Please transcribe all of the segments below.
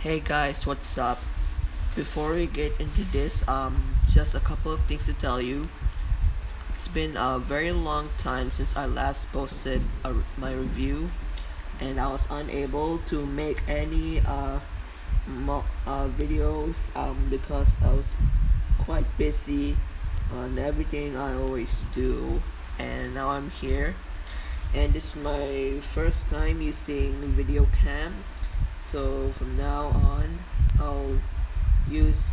Hey guys, what's up? Before we get into this, just a couple of things to tell you. It's been a very long time since I last posted my review, and I was unable to make any videos because I was quite busy on everything I always do, and now I'm here, and this is my first time using VideoCam. So from now on, I'll use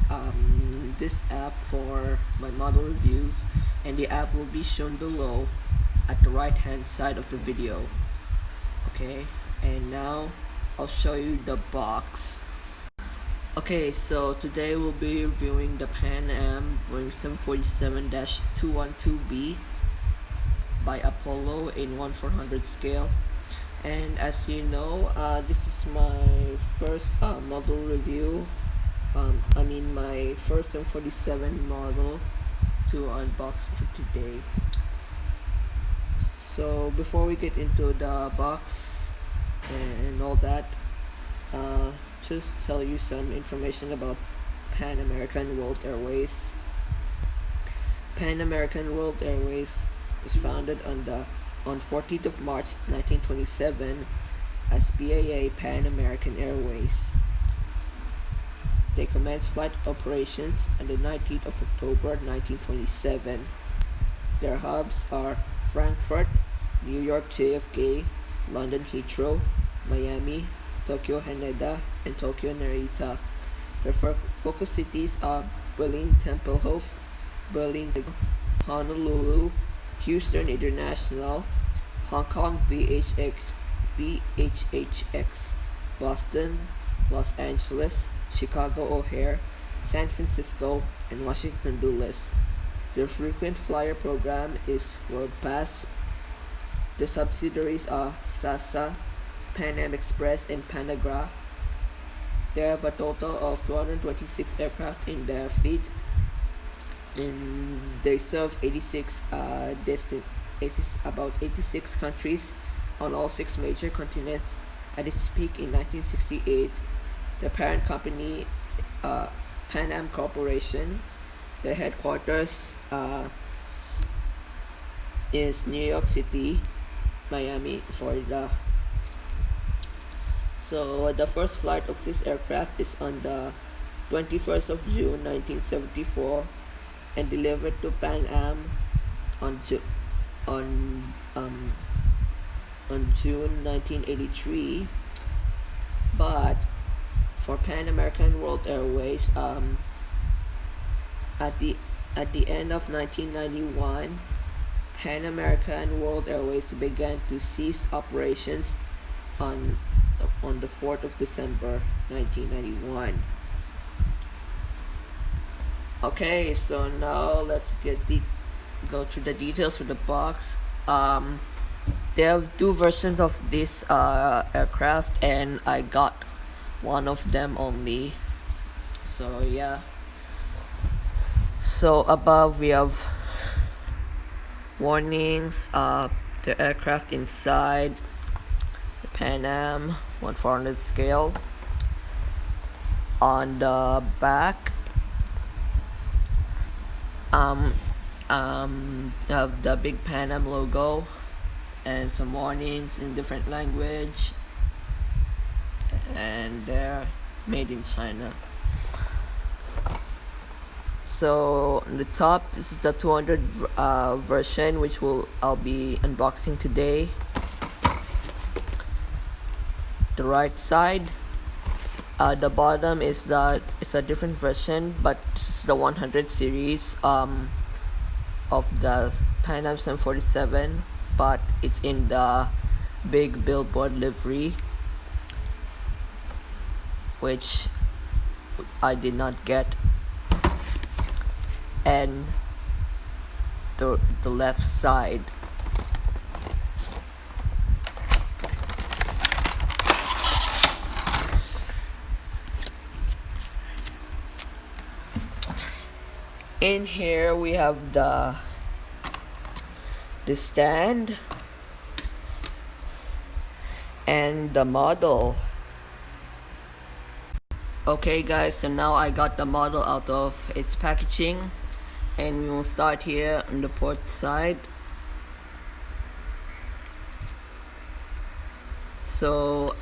this app for my model reviews, and the app will be shown below at the right hand side of the video. Okay, and now I'll show you the box. Okay, so today we'll be reviewing the Pan Am Boeing 747-212B by Apollo in 1/400 scale. And as you know, this is my first model review. My first 747 model to unbox for today. So before we get into the box and all that, just tell you some information about Pan American World Airways. Pan American World Airways was founded on 14th of March 1927 as PAA Pan American Airways. They commenced flight operations on the 19th of October 1927. Their hubs are Frankfurt, New York JFK, London Heathrow, Miami, Tokyo Haneda, and Tokyo Narita. Their focus cities are Berlin Tempelhof, Berlin Honolulu, Houston International, Hong Kong VHHX, Boston, Los Angeles, Chicago O'Hare, San Francisco, and Washington Dulles. Their frequent flyer program is for PAS. The subsidiaries are SASA, Pan Am Express, and Panagra. They have a total of 226 aircraft in their fleet, and they serve about 86 countries on all 6 major continents. At its peak in 1968, the parent company, Pan Am Corporation, the headquarters is New York City, Miami, Florida. So the first flight of this aircraft is on the 21st of June 1974 and delivered to Pan Am on June 1983. But for Pan American World Airways, at the end of 1991, Pan American World Airways began to cease operations on the 4th of December 1991. Okay, so now let's go through the details for the box. They have 2 versions of this aircraft, and I got one of them only. So yeah. So above we have warnings, the aircraft inside, the Pan Am 1/400 scale. On the back, have the big Pan Am logo and some warnings in different language, and they're made in China. So on the top, this is the 200 version, which I'll be unboxing today. The right side, the bottom it's a different version, but this is the 100 series of the Pan Am 747, but it's in the big billboard livery, which I did not get. And the left side, in here we have the stand and the model. Okay guys, so now I got the model out of its packaging, and we will start here on the port side. So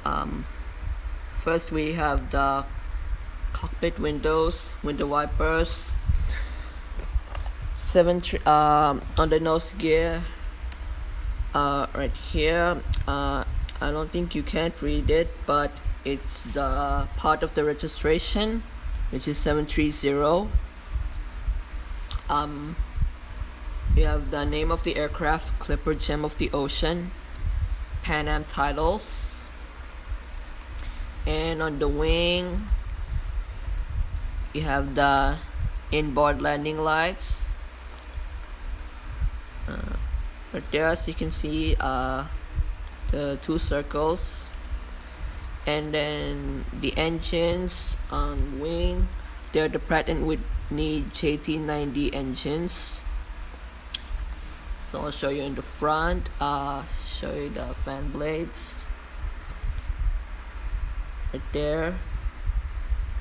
first we have the cockpit windows, window wipers, on the nose gear right here. I don't think you can't read it, but it's the part of the registration, which is 730. We have the name of the aircraft, Clipper Gem of the Ocean, Pan Am titles, and on the wing you have the inboard landing lights. Right there, as you can see, the two circles, and then the engines on wing, they're the Pratt & Whitney JT90 engines. So I'll show you in the front, show you the fan blades right there,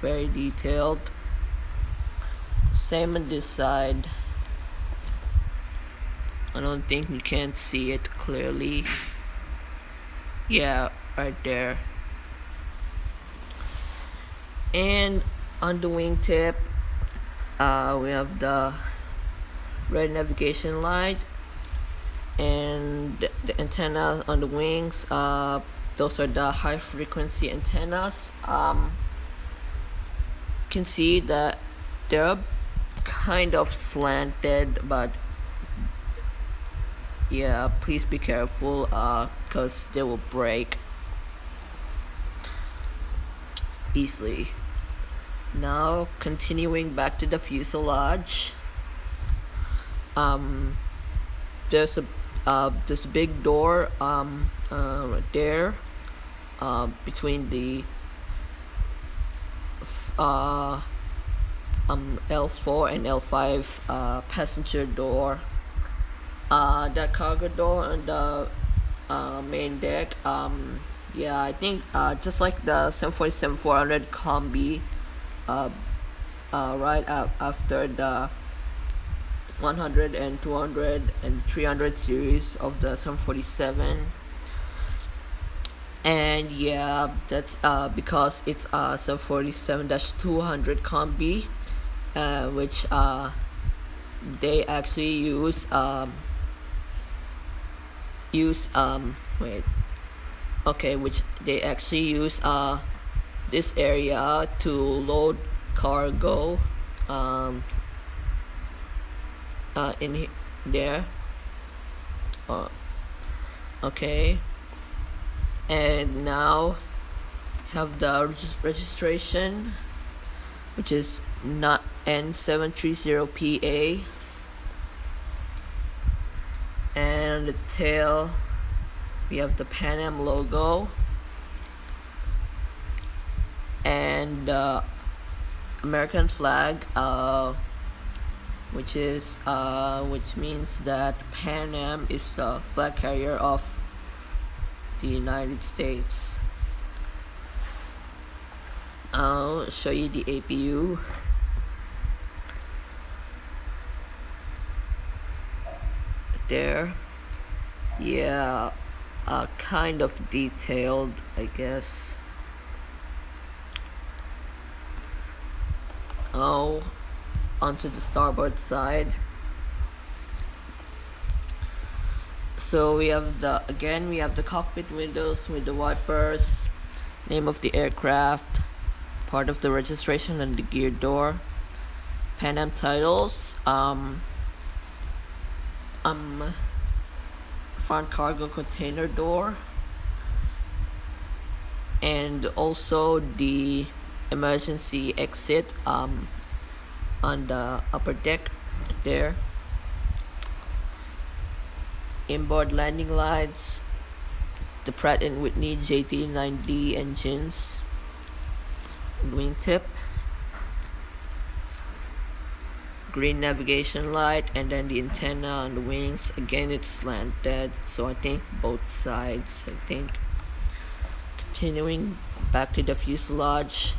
very detailed. Same on this side. I don't think you can see it clearly. Yeah, right there. And on the wingtip, we have the red navigation light, and the antenna on the wings, those are the high frequency antennas. You can see that they're kind of slanted, but yeah, please be careful, because they will break easily. Now continuing back to the fuselage, there's a big door right there, between the L4 and L5 passenger door. That cargo door on the main deck, yeah, I think just like the 747-400 combi, right after the 100 and 200 and 300 series of the 747. And yeah, that's because it's 747-200 combi, which they actually use which they actually use this area to load cargo in there. Okay, and now have the registration, which is not N730PA, and on the tail we have the Pan Am logo and the American flag, which means that Pan Am is the flag carrier of the United States. I'll show you the APU. There, yeah, kind of detailed, I guess. Onto the starboard side. So we have the cockpit windows with the wipers, name of the aircraft, part of the registration, and the gear door, Pan Am titles, front cargo container door, and also the emergency exit on the upper deck there. Inboard landing lights, the Pratt & Whitney JT90 engines, wingtip, green navigation light, and then the antenna on the wings. Again, it's slanted, so I think both sides. Continuing back to the fuselage,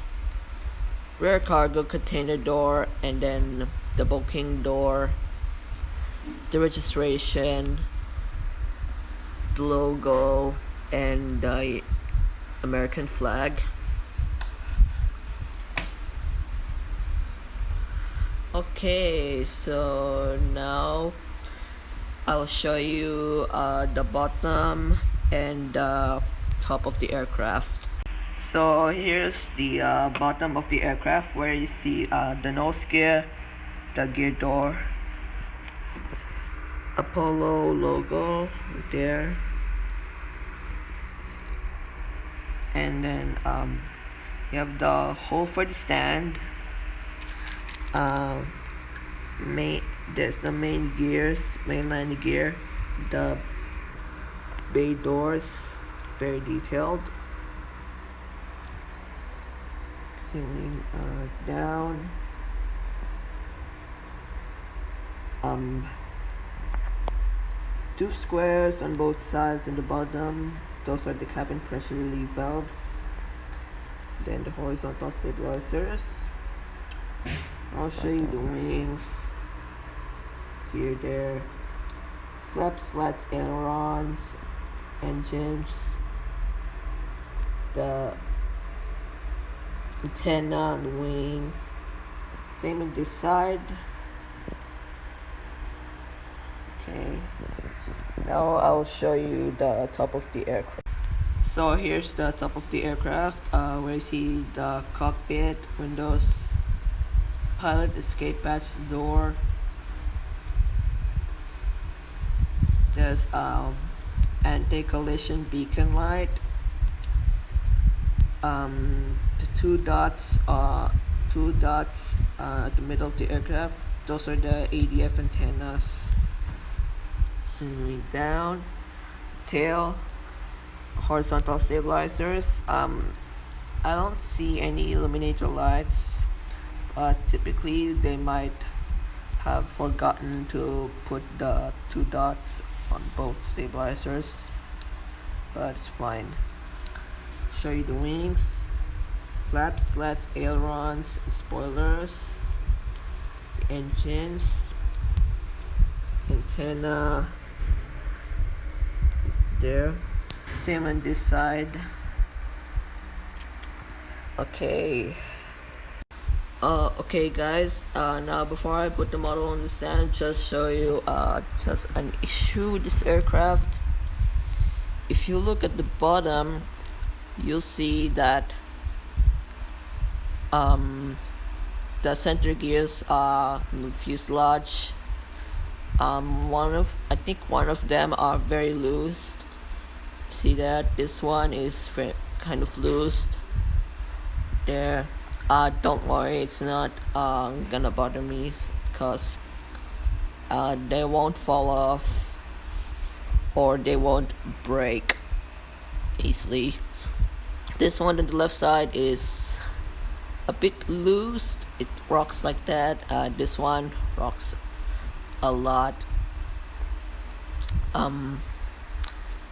rear cargo container door, and then the booking door, the registration, the logo, and the American flag. Okay, so now I'll show you the bottom and the top of the aircraft. So here's the bottom of the aircraft, where you see the nose gear, the gear door, Apollo logo right there, and then you have the hole for the stand. There's the main gears, main landing gear, the bay doors, very detailed. Continuing down, two squares on both sides in the bottom. Those are the cabin pressure relief valves. Then the horizontal stabilizers. I'll show you the wings. Here, there. Flaps, slats, ailerons, engines. The antenna on the wings. Same on this side. Okay. Now I'll show you the top of the aircraft. So here's the top of the aircraft, where you see the cockpit, windows, pilot escape hatch door. There's anti-collision beacon light. The two dots at the middle of the aircraft, those are the ADF antennas. Continuing down, tail, horizontal stabilizers. I don't see any illuminator lights, but typically they might have forgotten to put the two dots on both stabilizers, but it's fine. Show you the wings, flaps, slats, ailerons, spoilers, the engines, antenna there. Same on this side. Okay. Okay guys, now before I put the model on the stand, just show you just an issue with this aircraft. If you look at the bottom, you'll see that the center gears are fuselage. I think one of them are very loose. See that this one is kind of loose there. Don't worry, it's not gonna bother me, because they won't fall off or they won't break easily. This one on the left side is a bit loose, it rocks like that. This one rocks a lot.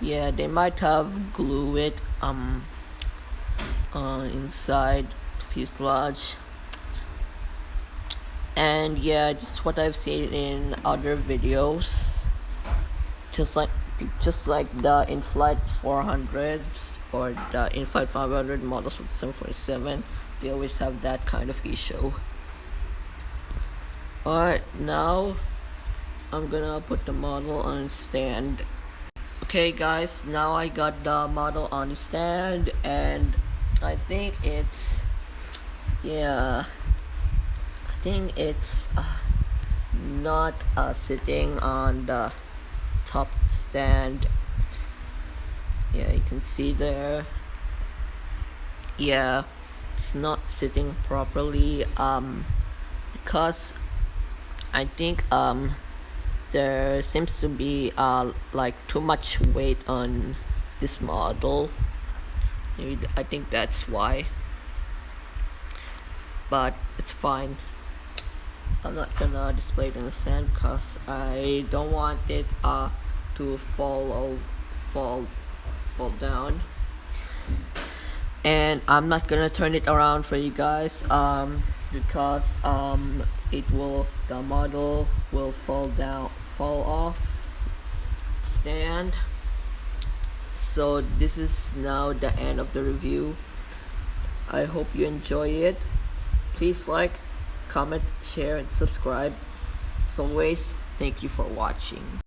Yeah, they might have glue it inside fuselage, and yeah, just what I've seen in other videos, just like the in-flight 400s or the in-flight 500 models with 747, they always have that kind of issue. Alright, now I'm gonna put the model on stand. Okay guys, now I got the model on the stand, and I think it's not sitting on the top stand. Yeah, you can see there. Yeah, it's not sitting properly because I think there seems to be like too much weight on this model. Maybe I think that's why, but it's fine. I'm not gonna display it in the stand because I don't want it to fall down. and I'm not gonna turn it around for you guys because the model will fall off stand. So this is now the end of the review. I hope you enjoy it. Please like, comment, share, and subscribe. As always, thank you for watching.